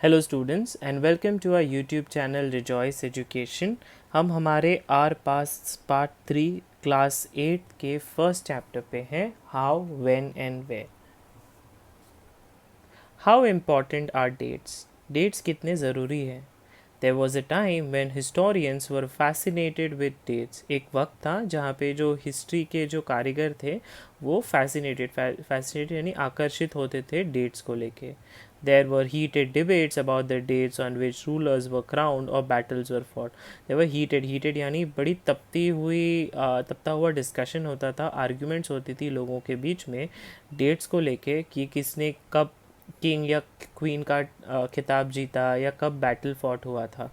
Hello students and welcome to our YouTube channel Rejoice Education. हम हमारे are pass part 3 class 8 के first chapter पे हैं, how when and where. How important are dates, dates कितने ज़रूरी है। There was a time when historians were fascinated with dates. एक वक्त था जहाँ पे जो हिस्ट्री के जो कारीगर थे वो फैसिनेटेड यानी आकर्षित होते थे डेट्स को लेके। There were heated debates about the dates on which rulers were crowned or battles were fought. They were heated यानी बड़ी तपता हुआ डिस्कशन होता था, आर्ग्यूमेंट्स होती थी लोगों के बीच में डेट्स को लेके कि किसने कब किंग या क्वीन का खिताब जीता या कब बैटल फॉट हुआ था,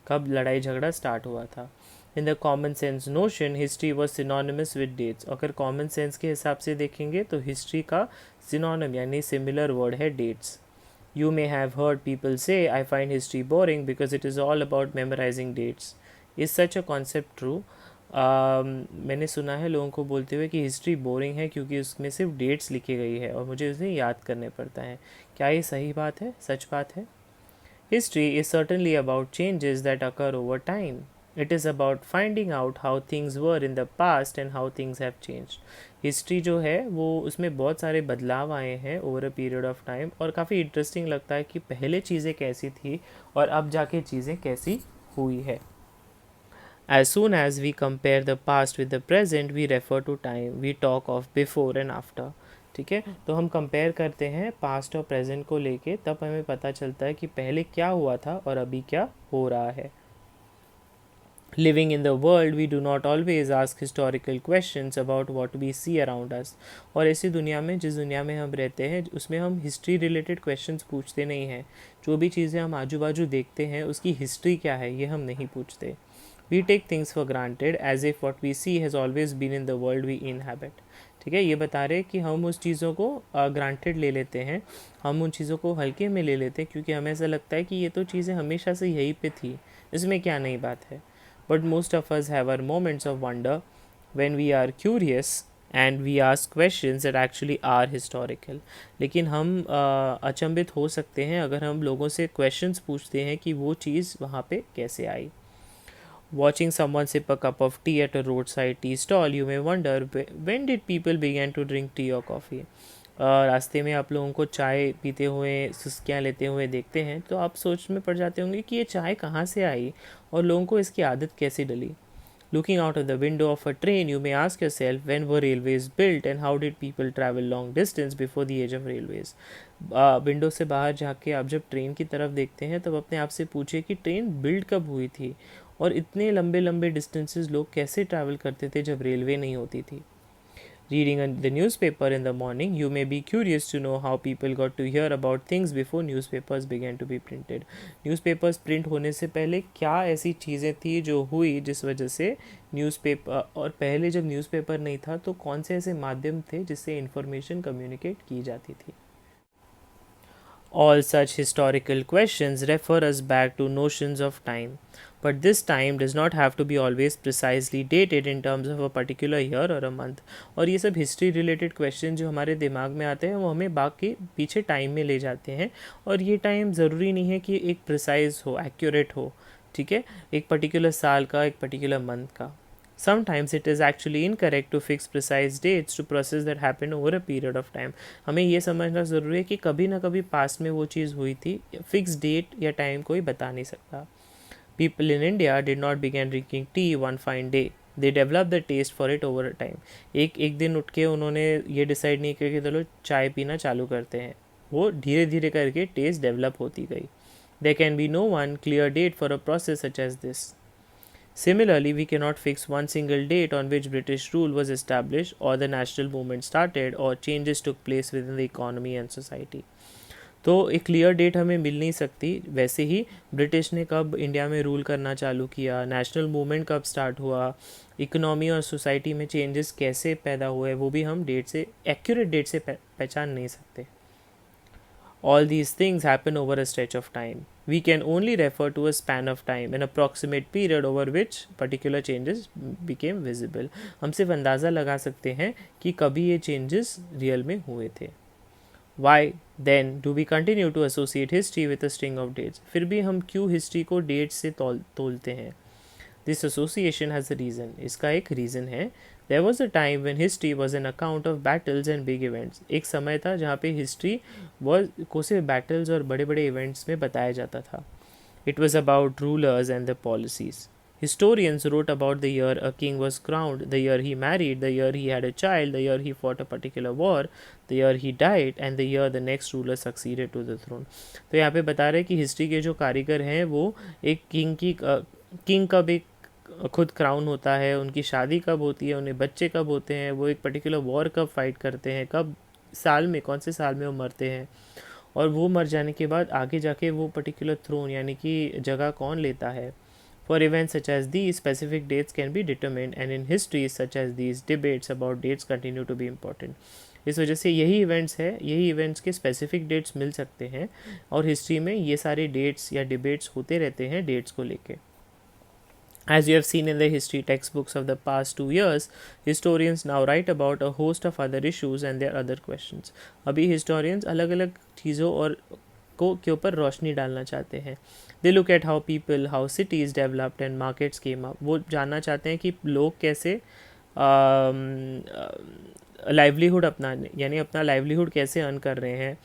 कब लड़ाई झगड़ा स्टार्ट हुआ था। In the common sense notion history was synonymous with dates. अगर कॉमन सेंस के हिसाब से देखेंगे तो हिस्ट्री का सिनोनिम यानी सिमिलर वर्ड है dates. You may have heard people say, I find history boring because it is all about memorizing dates. Is such a concept true? मैंने सुना है लोगों को बोलते हुए कि हिस्ट्री बोरिंग है क्योंकि उसमें सिर्फ डेट्स लिखी गई है और मुझे उसे याद करने पड़ता है। क्या ये सही बात है, सच बात है? History is certainly about changes that occur over time. It is about finding out how things were in the past and how things have changed. History जो है वो उसमें बहुत सारे बदलाव आए हैं over a period of time और काफ़ी इंटरेस्टिंग लगता है कि पहले चीज़ें कैसी थी और अब जाके चीज़ें कैसी हुई है। As soon as we compare the past with the present, we refer to time. We talk of before and after. ठीक है, तो हम कंपेयर करते हैं पास्ट और प्रेजेंट को लेके, तब हमें पता चलता है कि पहले क्या हुआ था और अभी क्या हो रहा है। Living in the world, we do not always ask historical questions about what we see around us. और ऐसी दुनिया में, जिस दुनिया में हम रहते हैं, उसमें हम हिस्ट्री रिलेटेड क्वेश्चंस पूछते नहीं हैं। जो भी चीज़ें हम आजू बाजू देखते हैं उसकी हिस्ट्री क्या है ये हम नहीं पूछते। We take things for granted as if what we see has always been in the world we inhabit. ठीक है, ये बता रहे कि हम उस चीज़ों को ग्रांटेड ले लेते हैं, हम उन चीज़ों को हल्के में ले लेते हैं क्योंकि हमें ऐसा लगता है कि ये तो चीज़ें हमेशा से यहीं पे थी, इसमें क्या नई बात है। But most of us have our moments of wonder when we are curious and we ask questions that actually are historical. लेकिन हम अचंभित हो सकते हैं अगर हम लोगों से क्वेश्चंस पूछते हैं कि वो चीज़ वहाँ पे कैसे आई। Watching someone sip a cup of tea at a roadside tea stall, you may wonder when did people begin to drink tea or coffee. रास्ते में आप लोगों को चाय पीते हुए, सुस्कियाँ लेते हुए देखते हैं तो आप सोच में पड़ जाते होंगे कि ये चाय कहाँ से आई और लोगों को इसकी आदत कैसे डली। Looking out of the window of a train, you may ask yourself when were railways built and how did people travel long distance before the age of railways. Window से बाहर जाके आप जब ट्रेन की तरफ देखते हैं तब अपने आप से पूछिए कि ट्रेन बिल्ड कब हुई थी और इतने लंबे लंबे डिस्टेंसेस लोग कैसे ट्रैवल करते थे जब रेलवे नहीं होती थी। Reading the newspaper in the morning, you may be curious to know how people got to hear about things before newspapers began to be printed. Newspapers print होने से पहले क्या ऐसी चीज़ें थी जो हुई जिस वजह से न्यूज़पेपर, और पहले जब न्यूज़पेपर नहीं था तो कौन से ऐसे माध्यम थे जिससे इंफॉर्मेशन कम्युनिकेट की जाती थी। All such historical questions refer us back to notions of time, but this time does not have to be always precisely dated in terms of a particular year or a month. और ये सब history related question जो हमारे दिमाग में आते हैं वो हमें बाकी पीछे टाइम में ले जाते हैं और ये टाइम ज़रूरी नहीं है कि एक प्रिसाइज हो, एक्यूरेट हो। ठीक है, एक पर्टिकुलर साल का, एक पर्टिकुलर मंथ का। Sometimes it is actually incorrect to fix precise dates to process that happened over a period of time. हमें ये समझना ज़रूरी है कि कभी ना कभी पास्ट में वो चीज़ हुई थी, फिक्स डेट या टाइम कोई बता नहीं सकता। People in India did not begin drinking tea one fine day. They developed the taste for it over time. एक दिन उठ के उन्होंने ये डिसाइड नहीं किया कि चलो चाय पीना चालू करते हैं, वो धीरे धीरे करके टेस्ट डेवलप होती गई। There can be no one clear date for a process such as this. Similarly, we cannot fix one single date on which British rule was established or the national movement started or changes took place within the economy and society. तो एक clear date हमें मिल नहीं सकती। वैसे ही British ने कब India में rule करना चालू किया, नेशनल मूवमेंट कब स्टार्ट हुआ, इकोनॉमी और सोसाइटी में चेंजेस कैसे पैदा हुए, वो भी हम डेट से, एक्यूरेट डेट से पहचान नहीं सकते। All these things happen over a stretch of time. We can only refer to a span of time, an approximate period over which particular changes became visible. हम सिर्फ अंदाज़ा लगा सकते हैं कि कभी ये changes रियल में हुए थे। Why then do we continue to associate history with a string of dates? फिर भी हम क्यों हिस्ट्री को डेट्स से तोलते हैं? This association has a reason, इसका एक रीज़न है। There was a time when history was an account of battles and big events. एक समय था जहाँ पे हिस्ट्री वॉज को सिर्फ बैटल्स और बड़े बड़े इवेंट्स में बताया जाता था। It was about rulers and their policies. Historians wrote about the year a king was crowned, the year he married, the year he had a child, the year he fought a particular war, the year he died, and the year the next ruler succeeded to the throne. तो यहाँ पे बता रहे हैं कि history के जो कारीगर हैं वो एक किंग कब एक खुद क्राउन होता है, उनकी शादी कब होती है, उन्हें बच्चे कब होते हैं, वो एक पर्टिकुलर वॉर कब फाइट करते हैं, कब साल में कौन से साल में वो मरते हैं, और वो मर जाने के बाद आगे जाके वो पर्टिकुलर थ्रोन यानी कि जगह कौन लेता है। For events such as the specific dates can be determined and in history such as these debates about dates continue to be important. इस वजह से यही इवेंट्स है, यही इवेंट्स के स्पेसिफिक डेट्स मिल सकते हैं और हिस्ट्री में ये सारे डेट्स या डिबेट्स होते रहते हैं डेट्स को लेके। As you have seen in the history textbooks of the past 2 years, historians now write about a host of other issues and their other questions. अभी historians अलग अलग चीज़ों और के ऊपर रोशनी डालना चाहते हैं। They look at how people, how cities developed and markets came up. वो जानना चाहते हैं कि लोग कैसे लाइवलीहुड अपना यानी अपना लाइवलीहुड कैसे अर्न कर रहे हैं,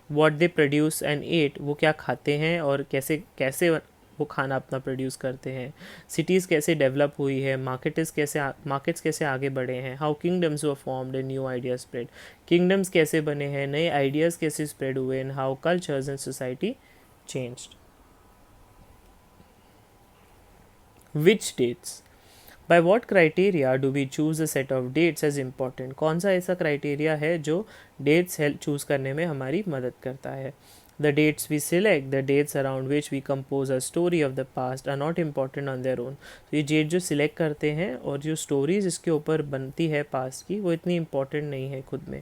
what they produce and ate, वो क्या खाते हैं और कैसे कैसे वो खाना अपना प्रोड्यूस करते हैं, सिटीज़ कैसे डेवलप हुई है, मार्केट्स कैसे आगे बढ़े हैं, how kingdoms were formed and new ideas spread, kingdoms कैसे बने हैं, नए आइडियाज़ कैसे स्प्रेड हुए, and how cultures and society changed. Which dates? By what criteria do we choose a set of dates as important? कौन सा ऐसा criteria है जो डेट्स चूज़ करने में हमारी मदद करता है? The dates we select, the dates around which we compose a story of the past are not important on their own. तो ये डेट जो सिलेक्ट करते हैं और जो स्टोरीज इसके ऊपर बनती है पास्ट की, वो इतनी इंपॉर्टेंट नहीं है खुद में।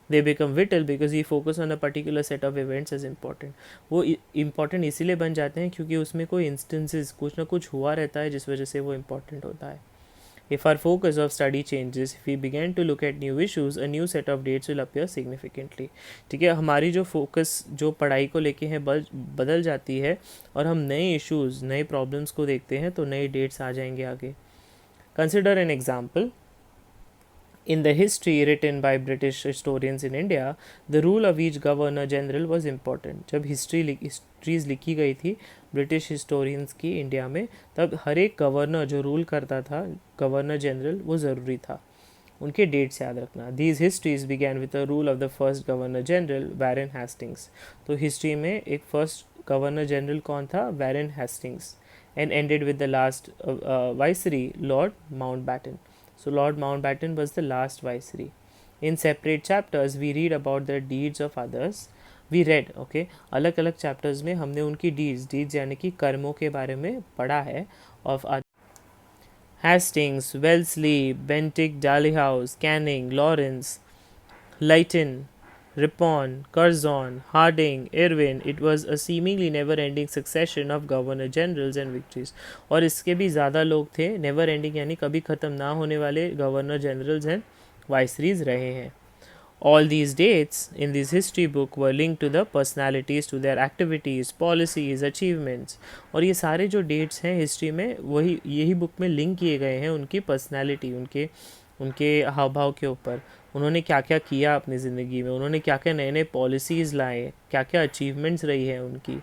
They become vital because we focus on a particular set of events as important. वो इम्पॉर्टेंट इसीलिए बन जाते हैं क्योंकि उसमें कोई इंस्टेंसेस कुछ ना कुछ हुआ रहता है जिस वजह से वो इम्पॉर्टेंट होता है। If our focus of study changes, if we begin to look at new issues, a new set of dates will appear significantly. ठीक है, हमारी जो फोकस जो पढ़ाई को लेके है बदल जाती है और हम नए इश्यूज़ नए प्रॉब्लम्स को देखते हैं तो नए डेट्स आ जाएंगे आगे। Consider an example. In the history written by British historians in India, the rule of each governor general was important. जब हिस्ट्रीज लिखी गई थी ब्रिटिश हिस्टोरियंस की इंडिया में, तब हर एक गवर्नर जो रूल करता था, गवर्नर जनरल, वो ज़रूरी था। उनके डेट्स याद रखना। These histories began with the rule of the first governor general Warren Hastings. तो हिस्ट्री में एक फर्स्ट गवर्नर जनरल कौन था? Warren Hastings. And ended with the last viceroy lord Mountbatten. So Lord Mountbatten was the last viceroy. In separate chapters we read about the deeds of others. We read, okay, अलग अलग chapters में हमने उनकी deeds यानी कि कर्मों के बारे में पढ़ा है। Of Hastings, Wellesley, Bentinck Dalhousie, Canning, Lawrence, Lytton, Ripon, Curzon, Harding, Irwin. It was a seemingly never-ending succession of governor generals and victories. और इसके भी ज़्यादा लोग थे, never ending यानी कभी ख़त्म ना होने वाले गवर्नर जनरल्स एंड वाइसरीज रहे हैं। All these dates in this history book were linked to the personalities, to their activities, policies, achievements. और ये सारे जो dates हैं हिस्ट्री में वही यही बुक में लिंक किए गए हैं उनकी पर्सनैलिटी, उनके हाव भाव के ऊपर। उन्होंने क्या क्या किया अपनी ज़िंदगी में, उन्होंने क्या क्या नए नए पॉलिसीज़ लाए, क्या क्या अचीवमेंट्स रही है उनकी।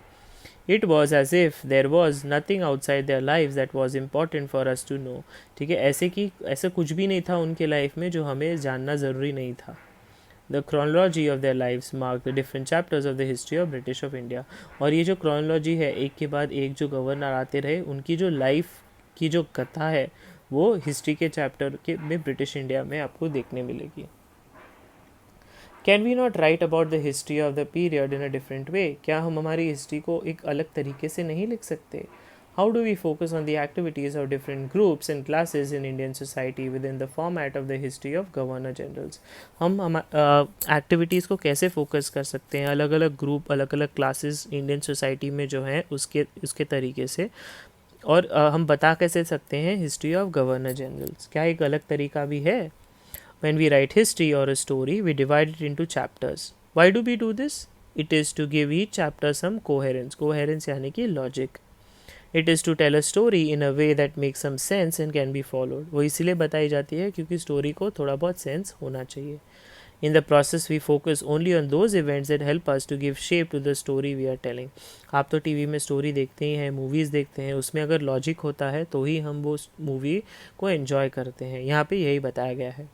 It was as if there was nothing outside their life that was important for us to know. ठीक है, ऐसे कुछ भी नहीं था उनके लाइफ में जो हमें जानना ज़रूरी नहीं था। The chronology of their lifes mark the different chapters of the history of British of India. और ये जो क्रोनोलॉजी है, एक के बाद एक जो गवर्नर आते रहे, उनकी जो लाइफ की जो कथा है वो हिस्ट्री के चैप्टर के में ब्रिटिश इंडिया में आपको देखने मिलेगी। Can we not write about the history of the period in a different way? क्या हम हमारी हिस्ट्री को एक अलग तरीके से नहीं लिख सकते? How do we focus on the activities of different groups and classes in Indian society within the format of the history of governor generals? हम एक्टिविटीज़ को कैसे फोकस कर सकते हैं अलग अलग ग्रुप, अलग अलग क्लासेस इंडियन सोसाइटी में जो हैं उसके तरीके से, और हम बता कैसे सकते हैं हिस्ट्री ऑफ गवर्नर जनरल्स? क्या एक अलग तरीका भी है? When we write history or a story, we divide it into chapters. Why do we do this? It is to give each chapter some coherence. Coherence यानी कि logic. It is to tell a story in a way that makes some sense and can be followed. वो इसीलिए बताई जाती है क्योंकि story को थोड़ा बहुत सेंस होना चाहिए. In the process, we focus only on those events that help us to give shape to the story we are telling. आप तो टीवी में स्टोरी देखते ही हैं, मूवीज़ देखते हैं, उसमें अगर लॉजिक होता है तो ही हम वो मूवी को एंजॉय करते हैं. यहाँ पे यही बताया गया है.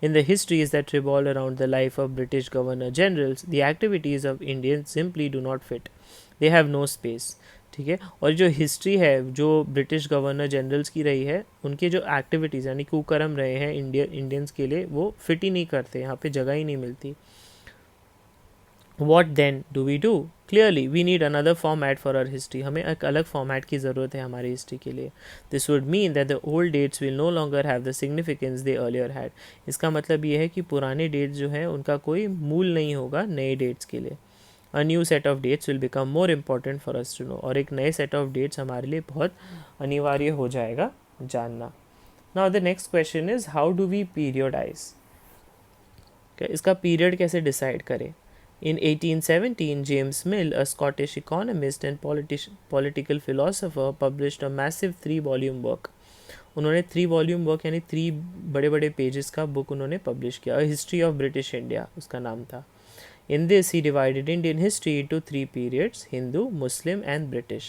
In the histories that revolve around the life of British governor generals, the activities of Indians simply do not fit. They have no space. ठीक है. और जो हिस्ट्री है जो ब्रिटिश गवर्नर जनरल्स की रही है, उनके जो एक्टिविटीज़ यानी कुकर्म रहे हैं इंडियंस के लिए, वो फिट ही नहीं करते, यहाँ पे जगह ही नहीं मिलती. What then do we do? Clearly, we need another format for our history. हमें एक अलग फॉर्मेट की ज़रूरत है हमारी हिस्ट्री के लिए. This would mean that the old dates will no longer have the significance they earlier had. इसका मतलब ये है कि पुराने डेट्स जो हैं उनका कोई मूल नहीं होगा नए डेट्स के लिए. A new set of dates will become more important for us to know. और एक नए set of dates हमारे लिए बहुत अनिवार्य हो जाएगा जानना. Now the next question is how do we periodize? इसका पीरियड कैसे डिसाइड करें? In 1817, James Mill, a Scottish economist and political philosopher, published a massive 3-volume work. उन्होंने 3-volume work यानी 3 बड़े बड़े पेजेस का बुक उन्होंने पब्लिश किया. हिस्ट्री ऑफ ब्रिटिश इंडिया उसका नाम था. In this, he divided Indian history into 3 periods: Hindu, Muslim and British.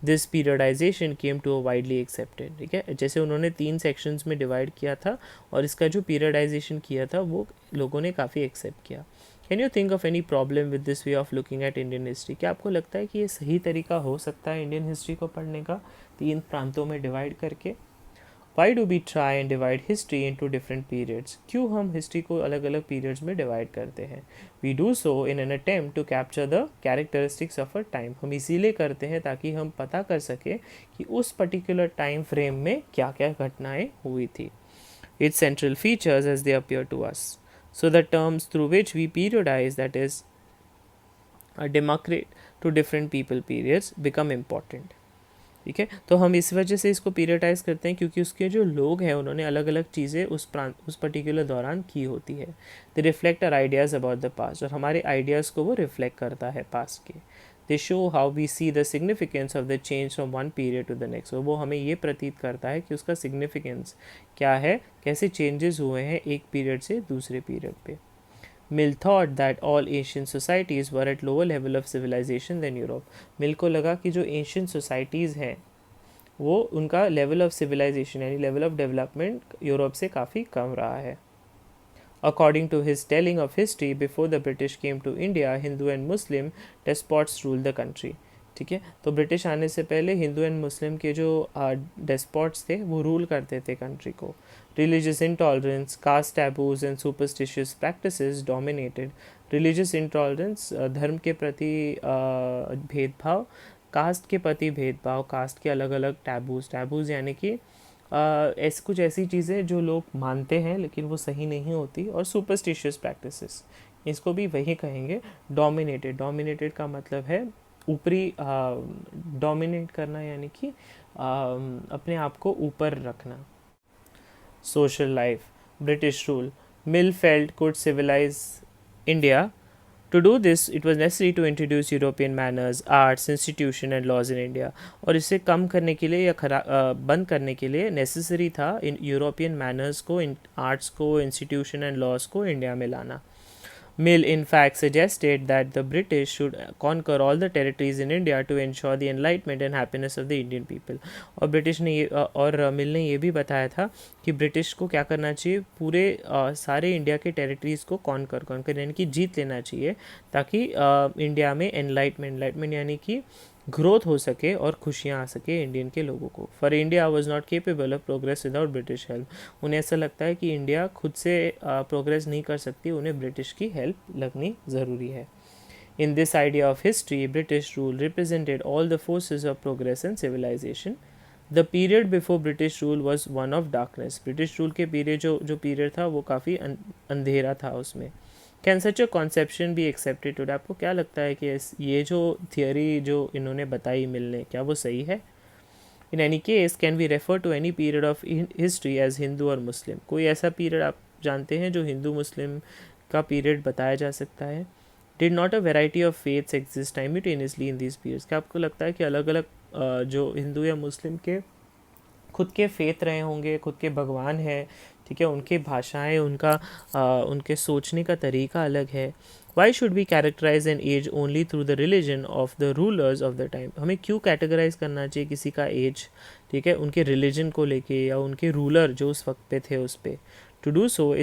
This periodization came to a widely accepted. ठीक है, जैसे उन्होंने 3 सेक्शंस में डिवाइड किया था और इसका जो पीरियडाइजेशन किया था वो लोगों ने काफ़ी एक्सेप्ट किया. Can you think of any problem with this way of looking at Indian history? क्या आपको लगता है कि ये सही तरीका हो सकता है इंडियन हिस्ट्री को पढ़ने का 3 प्रांतों में डिवाइड करके? Why do we try and divide history into different periods? क्यों हम हिस्ट्री को अलग अलग पीरियड्स में डिवाइड करते हैं? We do so in an attempt to capture the characteristics of a time. हम इसीलिए करते हैं ताकि हम पता कर सकें कि उस पर्टिकुलर टाइम फ्रेम में क्या क्या घटनाएं हुई थी. Its central features as they appear to us. So the terms through which we periodize, that is, demarcate to different people periods, become important. ठीक है, तो हम इस वजह से इसको पीरियडाइज करते हैं क्योंकि उसके जो लोग हैं उन्होंने अलग अलग चीज़ें उस पर्टिकुलर दौरान की होती है. They reflect our ideas about the past, और हमारे आइडियाज़ को वो रिफ्लेक्ट करता है पास्ट के. They show how we see the significance of the change from one period to the next. वो हमें ये प्रतीत करता है कि उसका सिग्निफिकेंस क्या है, कैसे चेंजेस हुए हैं एक पीरियड से दूसरे पीरियड पे. Mill thought that all ancient societies were at lower level of civilization than Europe. मिल को लगा कि जो ancient societies हैं वो उनका level of civilization यानी level of development यूरोप से काफ़ी कम रहा है. According to his telling of history, before the British came to India, Hindu and Muslim despots ruled the country. ठीक है, तो ब्रिटिश आने से पहले हिंदू एंड मुस्लिम के जो डेस्पॉट्स थे वो रूल करते थे कंट्री को. Religious intolerance, caste taboos and superstitious practices dominated. Religious intolerance धर्म के प्रति भेदभाव, कास्ट के प्रति भेदभाव, कास्ट के अलग अलग टैबूज यानी कि ऐसी कुछ ऐसी चीज़ें जो लोग मानते हैं लेकिन वो सही नहीं होती, और सुपरस्टिशियस प्रैक्टिसेस इसको भी वही कहेंगे. डोमिनेटेड का मतलब है ऊपरी, डोमिनेट करना यानी कि अपने आप को ऊपर रखना. Social life, British rule. Mill felt could civilise India. To do this, it was necessary to introduce European manners, arts, institution and laws in India. और इसे कम करने के लिए या बंद करने के लिए नेसेसरी था इन यूरोपियन मैनर्स को, आर्ट्स को, इंस्टीट्यूशन एंड लॉज को इंडिया में लाना. Mill in fact suggested that the British should conquer all the territories in India to ensure the enlightenment and happiness of the Indian people. और British ने मिल ने ये भी बताया था कि ब्रिटिश को क्या करना चाहिए, पूरे सारे इंडिया के टेरिटरीज़ को कॉन्कर यानी कि जीत लेना चाहिए ताकि इंडिया में एनलाइटमेंट यानी कि ग्रोथ हो सके और खुशियाँ आ सके इंडियन के लोगों को. For India was not capable of progress without British help. उन्हें ऐसा लगता है कि इंडिया खुद से प्रोग्रेस नहीं कर सकती, उन्हें ब्रिटिश की हेल्प लगनी ज़रूरी है. In this idea of history, British rule represented all the forces of progress and civilisation. The period before British rule was one of darkness. British rule के पीरियड जो पीरियड था वो काफ़ी अंधेरा था उसमें. Can such a conception be accepted today? आपको क्या लगता है कि ये जो थियोरी जो इन्होंने बताई मिलने, क्या वो सही है? In any case can we refer to any period of history as Hindu और मुस्लिम? कोई ऐसा पीरियड आप जानते हैं जो हिंदू मुस्लिम का पीरियड बताया जा सकता है? Did not a variety of faiths exist simultaneously in this periods? क्या आपको लगता है कि अलग अलग जो हिंदू या मुस्लिम के खुद के फेथ रहे होंगे, खुद के भगवान हैं, ठीक है, उनके भाषाएं, उनके सोचने का तरीका अलग है? Why should we characterise an age only through the religion of the rulers of the time? हमें क्यों कैटेगराइज करना चाहिए किसी का एज, ठीक है, उनके रिलीजन को लेके या उनके रूलर जो उस वक्त पे थे उस पे? To do so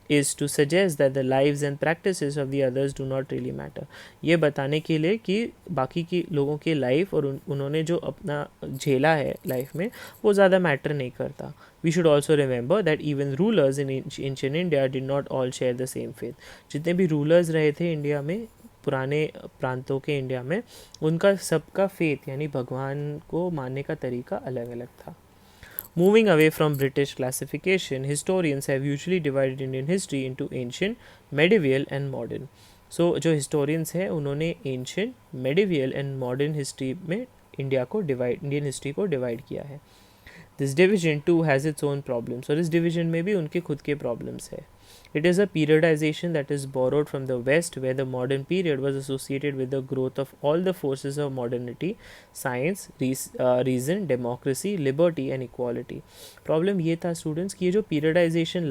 is to suggest that the lives and practices of the others do not really matter. ये बताने के लिए कि बाकी की लोगों की लाइफ और उन्होंने जो अपना झेला है लाइफ में वो ज़्यादा मैटर नहीं करता. We should also remember that even rulers in ancient India did not all share the same faith. जितने भी रूलर्स रहे थे इंडिया में, पुराने प्रांतों के इंडिया में, उनका सबका फेथ यानी भगवान को मानने का तरीका अलग अलग था. Moving away from British classification, historians have usually divided Indian history into ancient, medieval and modern. So जो historians हैं उन्होंने ancient, medieval and modern history में इंडियन हिस्ट्री को डिवाइड किया है. This division too has its own problems, और इस division में भी उनके खुद के प्रॉब्लम्स है. It is a periodization that is borrowed from the West, where the modern period was associated with the growth of all the forces of modernity: science, reason, democracy, liberty and equality. Problem ये था students कि ये जो periodisation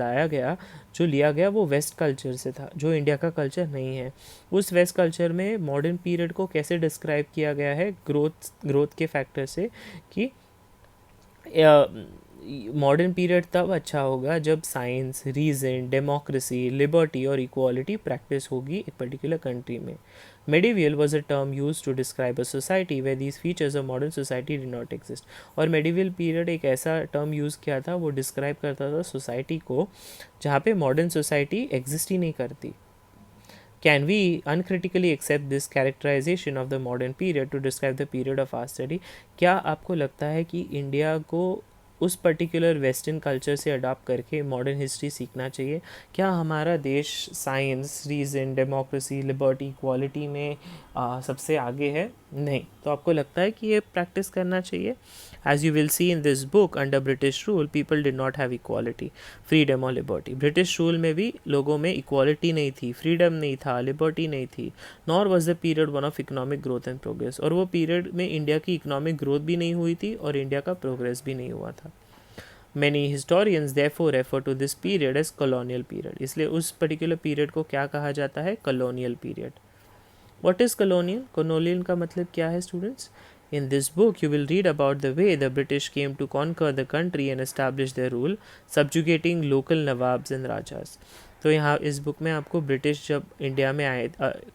लिया गया वो waste culture से था, जो इंडिया का कल्चर नहीं है. उस वेस्ट कल्चर में मॉडर्न पीरियड को कैसे डिस्क्राइब किया गया है? ग्रोथ के फैक्टर से, कि मॉडर्न पीरियड तब अच्छा होगा जब साइंस, रीजन, डेमोक्रेसी, लिबर्टी और इक्वालिटी प्रैक्टिस होगी एक पर्टिकुलर कंट्री में. Medieval was a term use to describe a society where these features of modern society did not exist. और मेडिवियल पीरियड एक ऐसा टर्म यूज़ किया था, वो डिस्क्राइब करता था सोसाइटी को जहाँ पे मॉडर्न सोसाइटी एग्जिस्ट ही नहीं करती. Can we uncritically accept this characterization of the modern period to describe the period of our study? क्या आपको लगता है कि इंडिया को उस पर्टिकुलर वेस्टर्न कल्चर से अडॉप्ट करके मॉडर्न हिस्ट्री सीखना चाहिए? क्या हमारा देश science, reason, democracy, liberty, equality में सबसे आगे है? नहीं. तो आपको लगता है कि ये प्रैक्टिस करना चाहिए? As you will see in this book, under British rule, people did not have equality, freedom or liberty. British rule में भी लोगों में equality नहीं थी, freedom नहीं था, liberty नहीं थी. Nor was the period one of economic growth and progress. और वो period में इंडिया की economic growth भी नहीं हुई थी और इंडिया का progress भी नहीं हुआ था. Many historians therefore refer to this period as colonial period. इसलिए उस particular period को क्या कहा जाता है? Colonial period. What is colonial? Colonial का मतलब क्या है students? In this book, you will read about the way the British came to conquer the country and establish their rule, subjugating local nawabs and rajas. तो यहाँ इस book में आपको British जब इंडिया में आए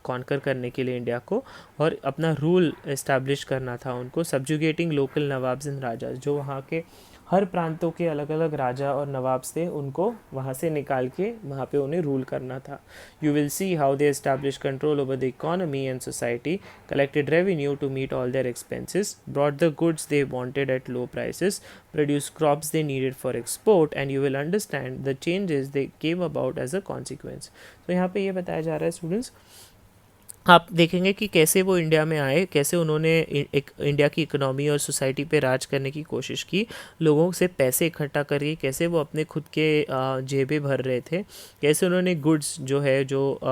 कॉन्कर करने के लिए इंडिया को, और अपना रूल इस्टेब्लिश करना था उनको, सब्जुगेटिंग लोकल नवाब्स एंड राजास, जो वहाँ के हर प्रांतों के अलग अलग राजा और नवाब्स थे, उनको वहाँ से निकाल के वहाँ पे उन्हें रूल करना था. You will see how they establish control over the economy and society, collected revenue to meet all their expenses, brought the goods they wanted at low prices, produce crops they needed for export, and you will understand the changes they came about as a consequence. तो यहाँ पे ये बताया जा रहा है students, आप देखेंगे कि कैसे वो इंडिया में आए, कैसे उन्होंने एक इंडिया की इकोनॉमी और सोसाइटी पे राज करने की कोशिश की, लोगों से पैसे इकट्ठा करके कैसे वो अपने खुद के जेबें भर रहे थे, कैसे उन्होंने गुड्स जो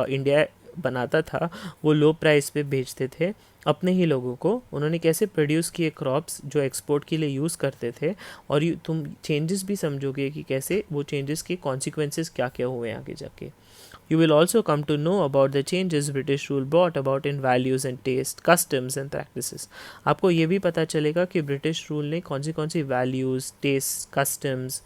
इंडिया बनाता था वो लो प्राइस पे बेचते थे अपने ही लोगों को, उन्होंने कैसे प्रोड्यूस किए क्रॉप्स जो एक्सपोर्ट के लिए यूज़ करते थे. और तुम चेंजेस भी समझोगे कि कैसे वो चेंजेस के कॉन्सिक्वेंसेस क्या क्या हुए आगे जाके. You will also come to know about the changes British rule brought about in values and taste, customs and practices. आपको ये भी पता चलेगा कि ब्रिटिश रूल ने कौन सी वैल्यूज़, टेस्ट, कस्टम्स,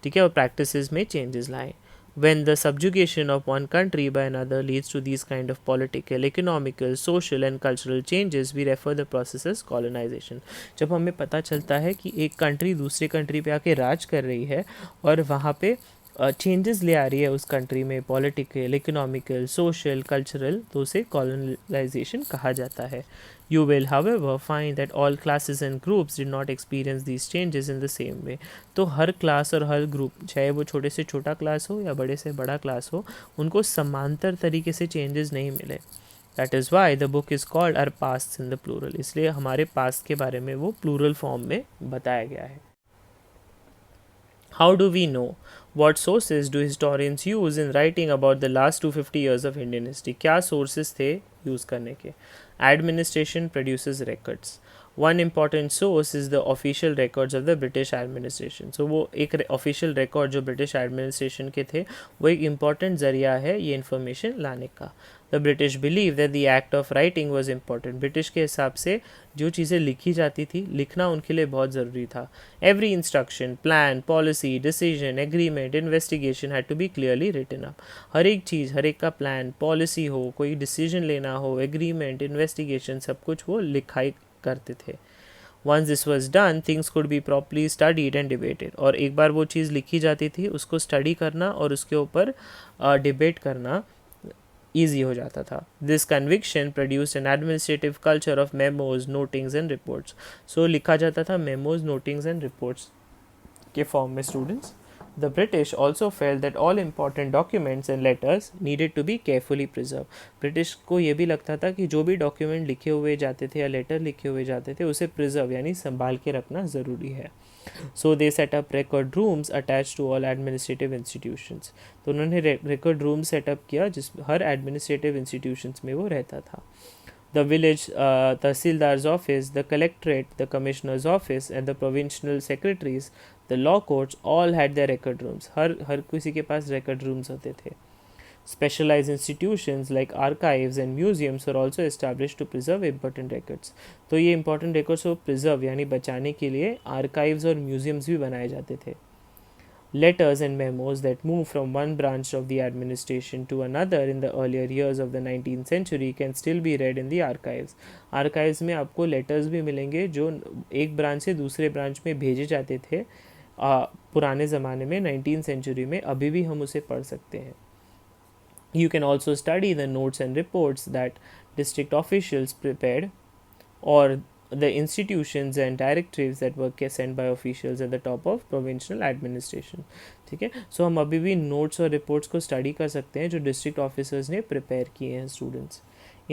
ठीक है, और प्रैक्टिसेस में चेंजेस लाए. When the subjugation of one country by another leads to these kind of political, economical, social and cultural changes, we refer the process as colonization. जब हमें पता चलता है कि एक कंट्री दूसरे कंट्री पे आके राज कर रही है और वहाँ पे चेंजेस ले आ रही है उस कंट्री में, पॉलिटिकल, इकोनॉमिकल, सोशल, कल्चरल, तो उसे कॉलोनाइजेशन कहा जाता है. You will, however, find that all classes and groups did not experience these changes in the same way. तो हर क्लास और हर ग्रुप, चाहे वो छोटे से छोटा क्लास हो या बड़े से बड़ा क्लास हो, उनको समांतर तरीके से चेंजेस नहीं मिले. That is why the book is called Our Pasts in the Plural. इसलिए हमारे पास्ट के बारे में वो प्लूरल फॉर्म में बताया गया है. How do we know? What sources do historians use in writing about the last 250 years of Indian history? क्या sources थे use करने के? Administration produces records. One important source is the official records of the British administration. So वो एक official record जो British administration के थे वो एक important जरिया है ये information लाने का. The British believe that the act of writing was important. British के हिसाब से जो चीज़ें लिखी जाती थी लिखना उनके लिए बहुत ज़रूरी था. Every instruction, plan, policy, decision, agreement, investigation had to be clearly written up. हर एक चीज़, हर एक का प्लान, पॉलिसी हो, कोई डिसीजन लेना हो, एग्रीमेंट, इन्वेस्टिगेशन, सब कुछ वो लिखाई करते थे. Once this was done, things could be properly studied and debated. और एक बार वो चीज़ लिखी जाती थी उसको स्टडी करना और उसके ऊपर डिबेट करना ईजी हो जाता था. This conviction produce an administrative culture of memos, notings and reports. So लिखा जाता था मेमोज, नोटिंग्स एंड रिपोर्ट्स के फॉर्म में students. The British also felt that all important documents and letters needed to be carefully preserved. British को ये भी लगता था कि जो भी डॉक्यूमेंट लिखे हुए जाते थे या लेटर लिखे हुए जाते थे उसे प्रिजर्व यानी संभाल के रखना ज़रूरी है. So they set up record rooms attached to all administrative institutions. तो उन्होंने record room set up किया जिस हर administrative institutions में वो रहता था. The village Tahsildar's office, the collectorate, the commissioner's office and the provincial secretaries, the law courts all had their record rooms. हर किसी के पास record rooms होते थे. Specialized institutions like archives and museums were also established to preserve important records. तो ये important records को preserve यानी बचाने के लिए archives और museums भी बनाए जाते थे. Letters and memos that moved from one branch of the administration to another in the earlier years of the 19th century can still be read in the archives. Archives में आपको letters भी मिलेंगे जो एक branch से दूसरे branch में भेजे जाते थे पुराने ज़माने में 19th century में. अभी भी हम उसे पढ़ सकते हैं. You can also study the notes and reports that district officials prepared or the institutions and directives that were sent by officials at the top of provincial administration. ठीक है. सो हम अभी भी नोट्स और रिपोर्ट्स को स्टडी कर सकते हैं जो डिस्ट्रिक्ट ऑफिसर्स ने प्रिपेयर किए हैं students.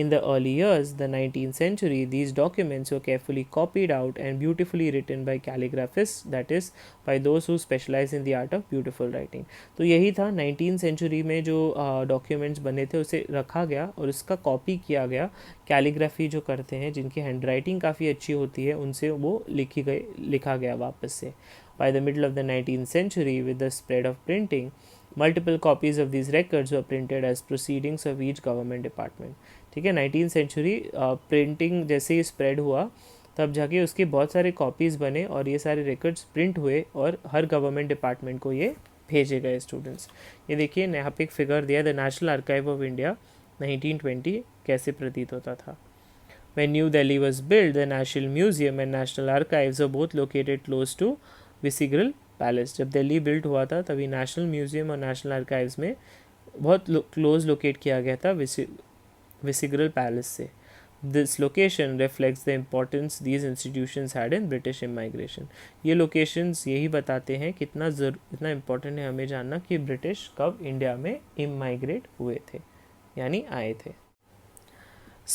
In the early years, the 19th century, these documents were carefully copied out and beautifully written by calligraphists, that is, by those who specialize in the art of beautiful writing. तो यही था 19th century में जो documents बने थे उसे रखा गया और उसका कॉपी किया गया. कैलीग्राफी जो करते हैं जिनकी हैंड राइटिंग काफ़ी अच्छी होती है उनसे वो लिखा गया वापस से. By the middle of the 19th century, with the spread of printing, multiple copies of these records were printed as proceedings of each government department. ठीक है. 19th सेंचुरी प्रिंटिंग जैसे ही स्प्रेड हुआ तब जाके उसके बहुत सारे कॉपीज़ बने और ये सारे रिकॉर्ड्स प्रिंट हुए और हर गवर्नमेंट डिपार्टमेंट को ये भेजे गए स्टूडेंट्स. ये देखिए यहाँ पे एक फिगर दिया the national archive of India 1920 कैसे प्रतीत होता था. When New Delhi was built, the National Museum and National Archives were both located close to viceregal palace. जब दिल्ली बिल्ट हुआ था तभी नेशनल म्यूज़ियम और नेशनल आर्काइव्स में बहुत क्लोज लोकेट किया गया था विसिग्रल पैलेस से. This location reflects the importance these institutions had in British immigration. ये लोकेशंस यही बताते हैं कितना इम्पोर्टेंट है हमें जानना कि ब्रिटिश कब इंडिया में इमाइग्रेट हुए थे यानी आए थे.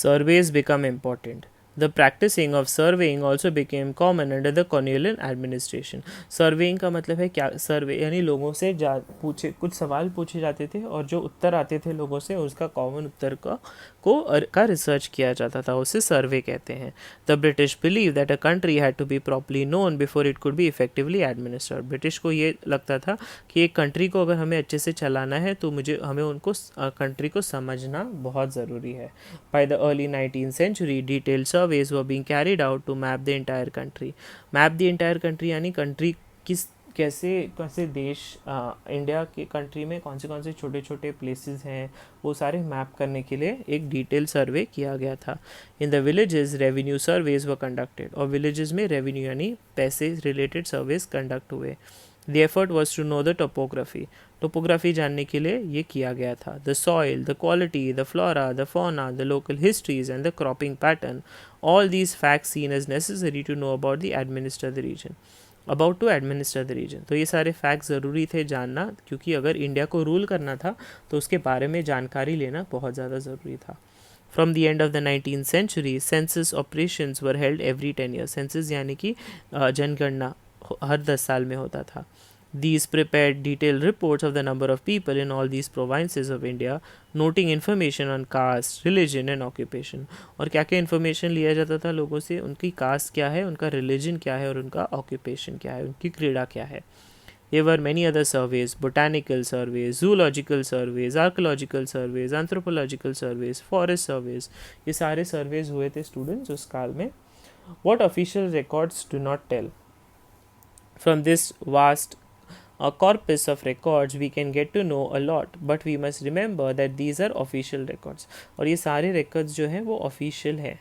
Surveys become important. The practicing of surveying also became common under the colonial administration. Surveying का मतलब है क्या? सर्वे यानी लोगों से कुछ सवाल पूछे जाते थे और जो उत्तर आते थे लोगों से उसका कॉमन उत्तर का रिसर्च किया जाता था. उसे सर्वे कहते हैं. The British believed that a country had to be properly known before it could be effectively administered. British को ये लगता था कि एक कंट्री को अगर हमें अच्छे से चलाना है तो हमें उनको कंट्री को समझना बहुत ज़रूरी है. By the early 19th century, detailed surveys were being carried out to map the entire country. Map the entire country यानी कंट्री कैसे देश इंडिया के कंट्री में कौन से छोटे छोटे प्लेसेस हैं वो सारे मैप करने के लिए एक डिटेल सर्वे किया गया था. In the villages revenue surveys were conducted. और विलेजेस में रेवेन्यू यानी पैसे रिलेटेड सर्वेज कंडक्ट हुए. The effort was to know the topography. Topography जानने के लिए ये किया गया था. The soil, the quality, the flora, the fauna, the local histories and the cropping pattern, all these facts seen as necessary to know about the administer the region. तो ये सारे फैक्ट्स ज़रूरी थे जानना क्योंकि अगर इंडिया को रूल करना था तो उसके बारे में जानकारी लेना बहुत ज़्यादा ज़रूरी था. From the end of the 19th century, census operations were held every 10 years. Census यानी कि जनगणना हर 10 साल में होता था. These prepared detailed reports of the number of people in all these provinces of India, noting information on caste, religion and occupation. और क्या क्या इन्फॉर्मेशन लिया जाता था लोगों से, उनकी कास्ट क्या है, उनका रिलीजन क्या है और उनका ऑक्यूपेशन क्या है, उनकी क्रीड़ा क्या है. There were many other surveys: botanical surveys, zoological surveys, archaeological surveys, anthropological surveys, forest surveys. ये सारे surveys हुए थे students उस काल में. What official records do not tell. From this vast corpus of records we can get to know a lot, but we must remember that these are official records. और ये सारे records जो हैं वो official हैं.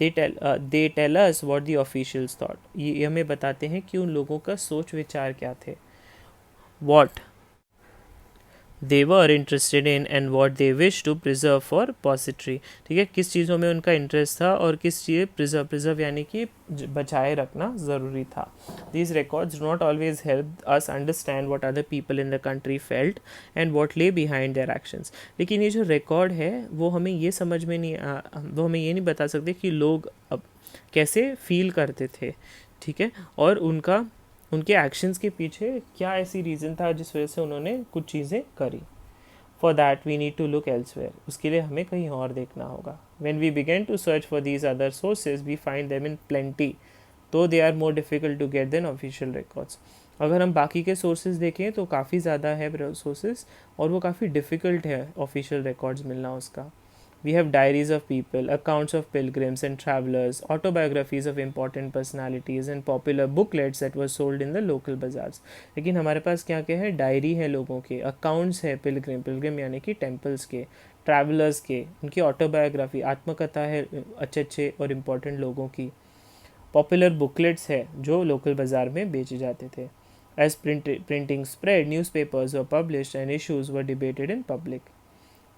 They tell us what the officials thought. ये हमें बताते हैं कि उन लोगों का सोच विचार क्या थे. What they were interested in and what they wish to preserve for posterity. ठीक है, किस चीज़ों में उनका इंटरेस्ट था और किस चीज़ प्रिजर्व यानी कि बचाए रखना ज़रूरी था. These records do not always help us understand what other people in the country felt and what lay behind their actions. लेकिन ये जो रिकॉर्ड है वो हमें ये समझ में नहीं वो हमें ये नहीं बता सकते कि लोग अब कैसे फील करते थे. ठीक है, और उनके एक्शंस के पीछे क्या ऐसी रीज़न था जिस वजह से उन्होंने कुछ चीज़ें करी. For that we need to look elsewhere. उसके लिए हमें कहीं और देखना होगा. When we begin to search for these other sources we find them in plenty, तो they are more difficult to get than official records. अगर हम बाकी के सोर्सेज देखें तो काफ़ी ज़्यादा है सोर्सेज और वो काफ़ी डिफ़िकल्ट है ऑफिशियल रिकॉर्ड्स मिलना उसका. We have diaries of people, accounts of pilgrims and travelers, autobiographies of important personalities and popular booklets that were sold in the local bazaars. लेकिन हमारे पास क्या क्या है, डायरी है लोगों के, अकाउंट्स है पिलग्रिम यानी कि टेम्पल्स के, ट्रैवलर्स के, उनकी ऑटोबायोग्राफी आत्मकथा है अच्छे अच्छे और इम्पोर्टेंट लोगों की, पॉपुलर बुकलेट्स है जो लोकल बाज़ार में बेचे जाते थे. As printing spread, newspapers were published and issues were debated in public.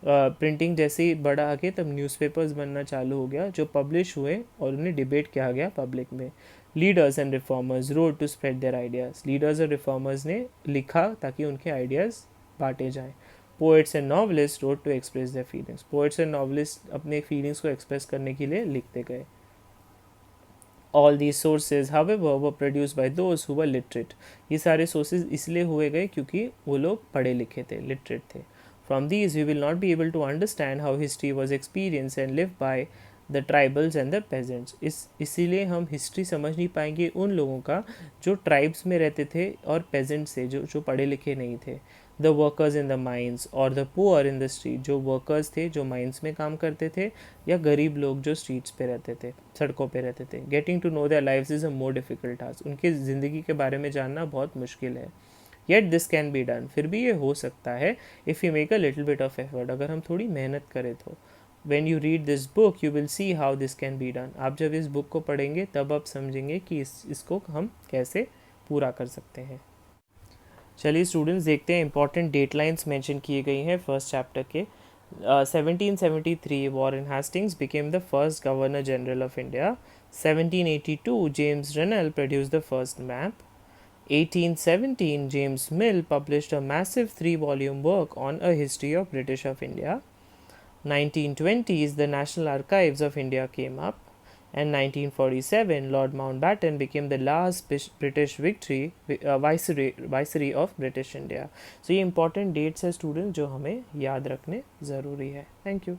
Printing जैसे ही बढ़ा आगे तब न्यूज़पेपर्स बनना चालू हो गया जो पब्लिश हुए और उन्हें डिबेट किया गया पब्लिक में. Leaders and reformers wrote to spread their ideas. Leaders और रिफॉर्मर्स ने लिखा ताकि उनके आइडियाज़ बांटे जाएं. Poets and novelist wrote to express their feelings. Poets and novelist अपने फीलिंग्स को एक्सप्रेस करने के लिए लिखते गए. All these sources, however, were produced by those who were literate. ये सारे sources इसलिए हुए गए क्योंकि वो लोग पढ़े लिखे थे, literate थे. From these, we will not be able to understand how history was experienced and lived by the tribals and the peasants. इसीलिए हम हिस्ट्री समझ नहीं पाएंगे उन लोगों का जो ट्राइब्स में रहते थे और पेजेंट्स से जो पढ़े लिखे नहीं थे. The workers in the mines और the poor in the street. जो वर्कर्स थे जो माइंस में काम करते थे या गरीब लोग जो स्ट्रीट्स पे रहते थे, सड़कों पे रहते थे. Getting to know their lives is a more difficult task. उनकी ज़िंदगी के बारे में जानना बहुत मुश्किल है. Yet this can be done. फिर भी ये हो सकता है if you make a little bit of effort. अगर हम थोड़ी मेहनत करें तो. When you read this book you will see how this can be done. आप जब इस बुक को पढ़ेंगे तब आप समझेंगे कि इसको हम कैसे पूरा कर सकते हैं. चलिए स्टूडेंट्स देखते हैं इंपॉर्टेंट डेट लाइन्स मैंशन किए गई हैं फर्स्ट चैप्टर के. 1773 Warren Hastings became the first governor general of India. 1782 James Rennell produced the first map. 1817 James Mill published a massive 3-volume work on a history of British of India. 1920s the National Archives of India came up, and 1947 Lord Mountbatten became the last British viceroy of British India. So ये important dates है students जो हमें याद रखने ज़रूरी है. Thank you.